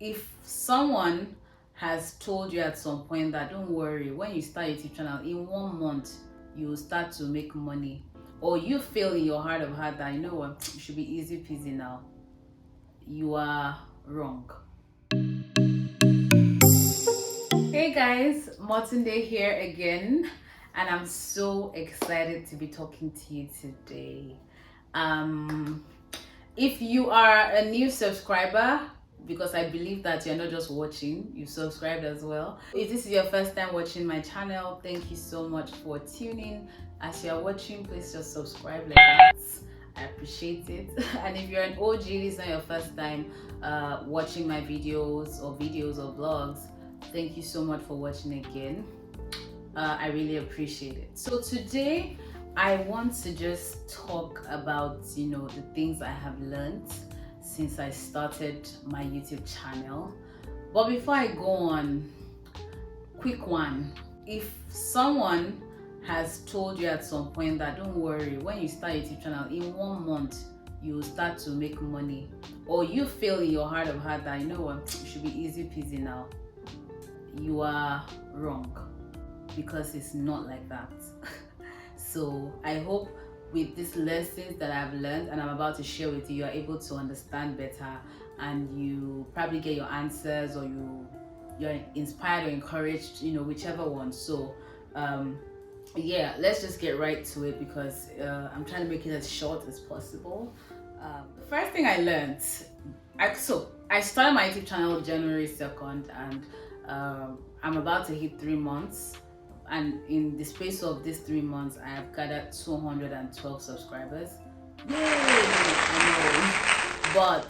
if someone has told you at some point that don't worry, when you start a YouTube channel in 1 month you will start to make money, or you feel in your heart of heart that you know what, it should be easy peasy now, you are wrong. Hey guys, Martin Day here again, and I'm so excited to be talking to you today. If you are a new subscriber, because I believe that you're not just watching, you subscribed as well. If this is your first time watching my channel, thank you so much for tuning. As you're watching, please just subscribe like that. I appreciate it. And if you're an OG, this is not your first time watching my videos or vlogs, thank you so much for watching again. I really appreciate it. So today I want to just talk about the things I have learned since I started my YouTube channel. But before I go on, quick one. If someone has told you at some point that don't worry, when you start a YouTube channel in 1 month you will start to make money, or you feel in your heart of heart that you know what, it should be easy peasy now, you are wrong, because it's not like that. So I hope with these lessons that I've learned and I'm about to share with you, you are able to understand better, and you probably get your answers, or you're inspired or encouraged, whichever one. So yeah, let's just get right to it, because I'm trying to make it as short as possible. The first thing I learned, I started my YouTube channel January 2nd, and I'm about to hit 3 months, and in the space of these 3 months I have gathered 212 subscribers. Yay! I know, but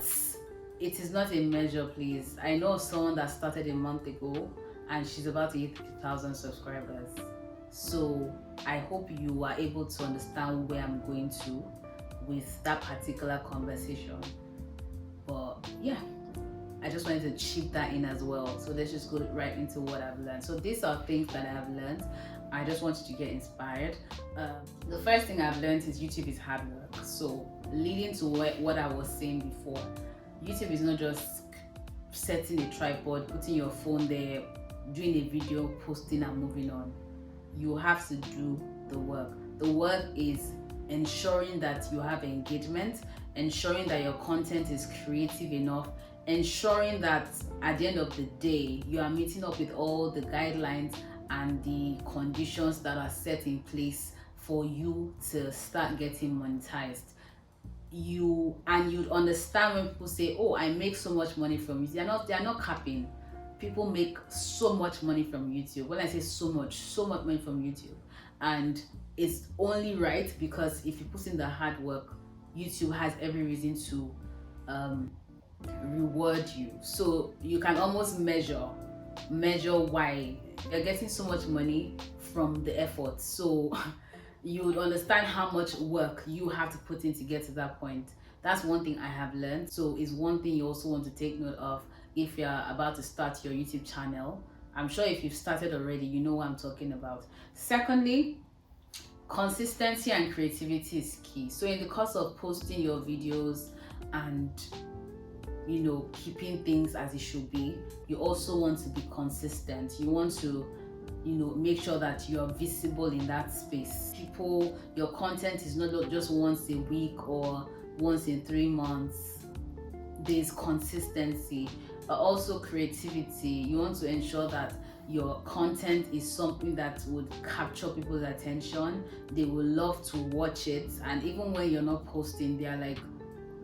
it is not a measure, please. I know someone that started a month ago and she's about to hit 50,000 subscribers. So I hope you are able to understand where I'm going to with that particular conversation. But yeah, I just wanted to chip that in as well. So let's just go right into what I've learned. So these are things that I have learned. I just want you to get inspired. The first thing I've learned is YouTube is hard work. So leading to what I was saying before, YouTube is not just setting a tripod, putting your phone there, doing a video, posting and moving on. You have to do the work. The work is ensuring that you have engagement, ensuring that your content is creative enough, ensuring that at the end of the day you are meeting up with all the guidelines and the conditions that are set in place for you to start getting monetized. You'd understand when people say, oh, I make so much money from it. They are not capping. People make so much money from YouTube. When I say so much money from YouTube, and it's only right, because if you put in the hard work, YouTube has every reason to reward you. So you can almost measure why you're getting so much money from the effort. So you would understand how much work you have to put in to get to that point. That's one thing I have learned. So it's one thing you also want to take note of if you're about to start your YouTube channel. I'm sure if you've started already, you know what I'm talking about. Secondly, consistency and creativity is key. So in the course of posting your videos and keeping things as it should be, you also want to be consistent. You want to make sure that you are visible in that space. Your content is not just once a week or once in 3 months. There's consistency. Also creativity. You want to ensure that your content is something that would capture people's attention. They will love to watch it, and even when you're not posting, they're like,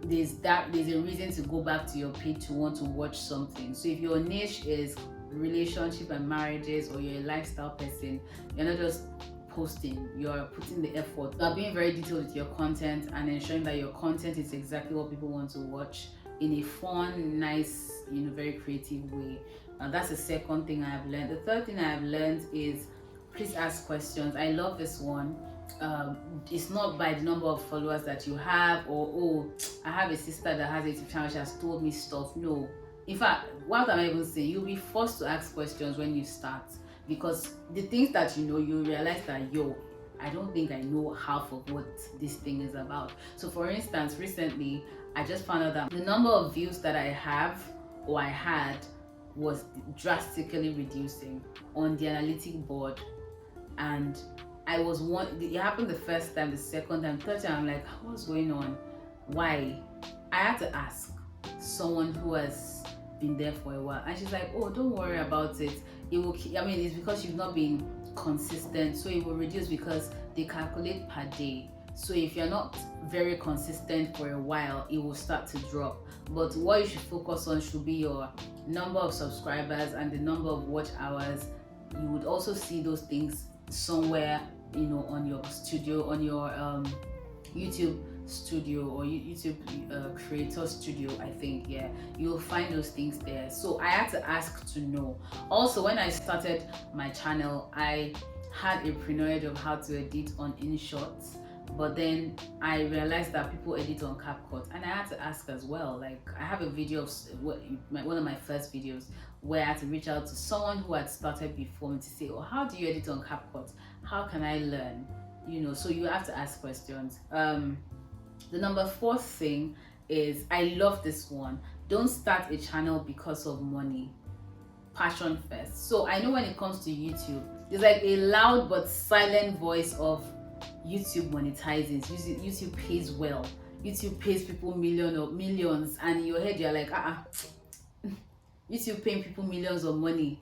there's a reason to go back to your page to want to watch something. So if your niche is relationship and marriages, or you're a lifestyle person, you're not just posting, you're putting the effort. You're being very detailed with your content and ensuring that your content is exactly what people want to watch in a fun, nice, very creative way. That's the second thing I have learned. The third thing I have learned is please ask questions. I love this one. It's not by the number of followers that you have, or oh, I have a sister that has a YouTube channel, she has told me stuff. No, in fact, what am I even saying? You'll be forced to ask questions when you start, because the things that you realize that I don't think I know half of what this thing is about. So for instance, recently I just found out that the number of views that I have or I had was drastically reducing on the analytic board. And I was it happened the first time, the second time, third time, I'm like, what's going on? Why? I had to ask someone who has been there for a while, and she's like, oh, don't worry about it. It will, I mean, it's because you've not been consistent, so it will reduce because they calculate per day. So if you're not very consistent for a while, it will start to drop. But what you should focus on should be your number of subscribers and the number of watch hours. You would also see those things somewhere, on your studio, on your YouTube studio or YouTube creator studio, I think. Yeah, you'll find those things there. So I had to ask to know. Also, when I started my channel, I had a pre-knowledge of how to edit on InShot, but then I realized that people edit on CapCut, and I had to ask as well. Like, I have a video of one of my first videos where I had to reach out to someone who had started before me to say, oh, how do you edit on CapCut? How can I learn? So you have to ask questions. The number 4 thing is, I love this one. Don't start a channel because of money. Passion first. So I know when it comes to YouTube, there's like a loud but silent voice of YouTube monetizing. YouTube pays well. YouTube pays people millions, and in your head you're like, YouTube paying people millions of money.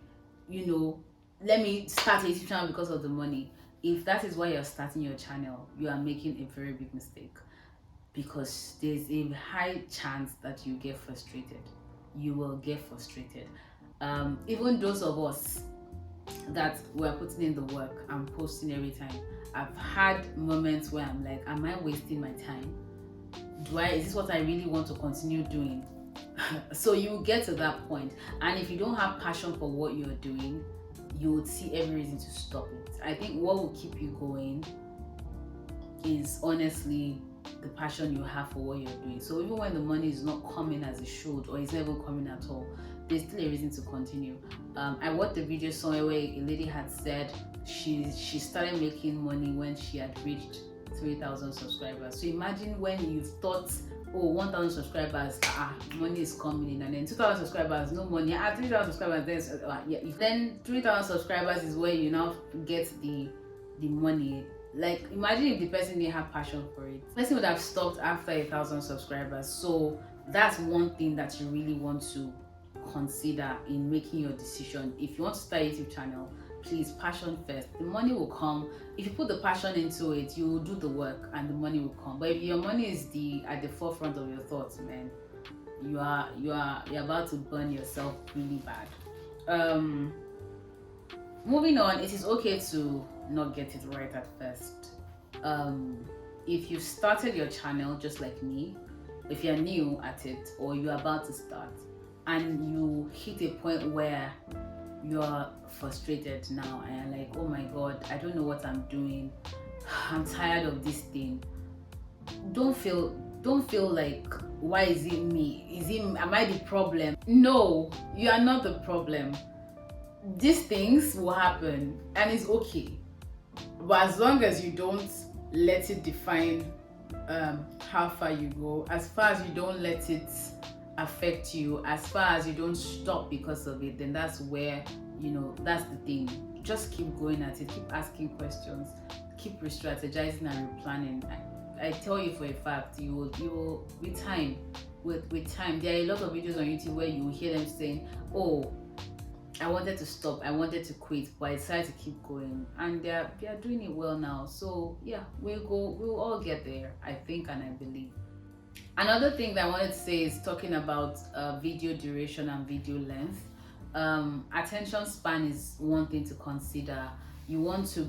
Let me start a YouTube channel because of the money. If that is why you're starting your channel, you are making a very big mistake, because there's a high chance that you get frustrated. You will get frustrated. Even those of us that we're putting in the work and posting every time, I've had moments where I'm like, am I wasting my time? Is this what I really want to continue doing? So you get to that point, and if you don't have passion for what you're doing, you would see every reason to stop it. I think what will keep you going is honestly the passion you have for what you're doing. So even when the money is not coming as it should, or it's never coming at all, there's still a reason to continue. I watched a video somewhere where a lady had said she started making money when she had reached 3,000 subscribers. So imagine when you thought, oh, 1,000 subscribers, money is coming in, and then 2,000 subscribers, no money. 3,000 subscribers, then 3,000 subscribers is where you now get the money. Like, imagine if the person didn't have passion for it. The person would have stopped after 1,000 subscribers. So that's one thing that you really want to consider in making your decision. If you want to start a YouTube channel, please, passion first. The money will come. If you put the passion into it, you will do the work and the money will come. But if your money is at the forefront of your thoughts, man, you're about to burn yourself really bad. Moving on, it is okay to not get it right at first. If you started your channel just like me, if you're new at it or you're about to start, and you hit a point where you're frustrated now and you're like, oh my god, I don't know what I'm doing, I'm tired of this thing, don't feel like, why is it me? Am I the problem? No, you are not the problem. These things will happen and it's okay, but as long as you don't let it define how far you go, as far as you don't let it affect you, as far as you don't stop because of it, then that's where, that's the thing. Just keep going at it, keep asking questions, keep re-strategizing and replanning. I tell you for a fact, you will with time, there are a lot of videos on YouTube where you will hear them saying, oh, I wanted to stop, I wanted to quit, but I decided to keep going, and they are doing it well now. So yeah, we'll all get there, I think and I believe. Another thing that I wanted to say is talking about video duration and video length. Attention span is one thing to consider. You want to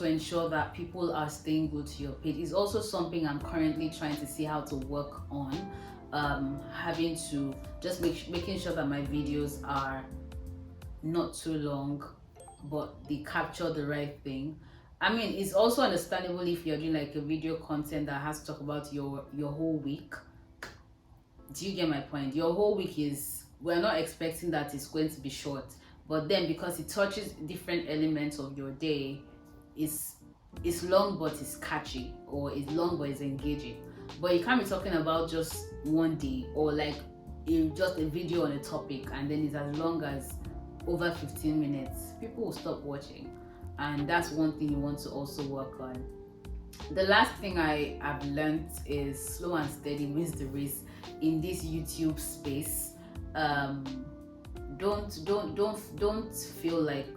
ensure that people are staying glued to your page. It's also something I'm currently trying to see how to work on. Having to just making sure that my videos are not too long, but they capture the right thing. I mean, it's also understandable if you're doing like a video content that has to talk about your whole week. Do you get my point? Your whole week we're not expecting that it's going to be short, but then because it touches different elements of your day, it's long but it's catchy, or it's long but it's engaging. But you can't be talking about just one day or like just a video on a topic and then it's as long as over 15 minutes, people will stop watching. And that's one thing you want to also work on. The last thing I have learned is slow and steady wins the race in this YouTube space. Don't feel like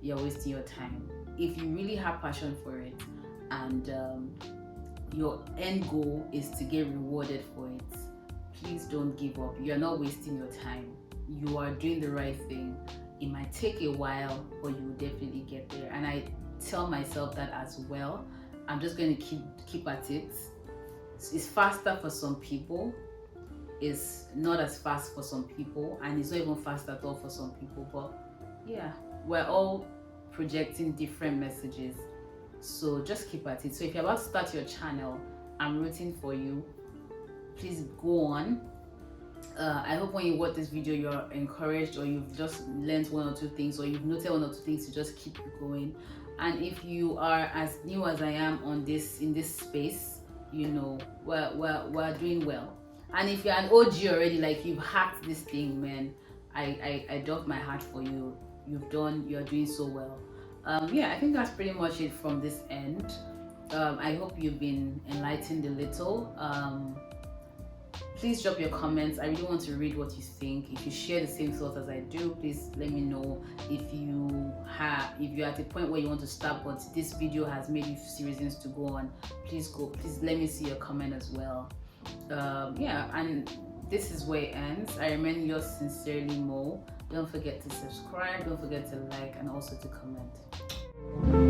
you're wasting your time. If you really have passion for it and your end goal is to get rewarded for it, please don't give up. You're not wasting your time. You are doing the right thing. It might take a while, but you will definitely get there. And I tell myself that as well. I'm just going to keep at it. It's faster for some people. It's not as fast for some people, and it's not even fast at all for some people. But yeah, we're all projecting different messages. So just keep at it. So if you're about to start your channel, I'm rooting for you. Please go on. I hope when you watch this video you're encouraged, or you've just learned one or two things, or you've noted one or two things to just keep going. And if you are as new as I am in this space, you know, we're doing well. And if you're an OG already, like you've hacked this thing, man, I doff my hat for you. You're doing so well. Yeah, I think that's pretty much it from this end. I hope you've been enlightened a little. Please drop your comments. I really want to read what you think. If you share the same thoughts as I do, please let me know. If you're at a point where you want to stop, but this video has made you see reasons to go on, please let me see your comment as well. Yeah, and this is where it ends. I remain yours sincerely, Mo. Don't forget to subscribe, don't forget to like, and also to comment.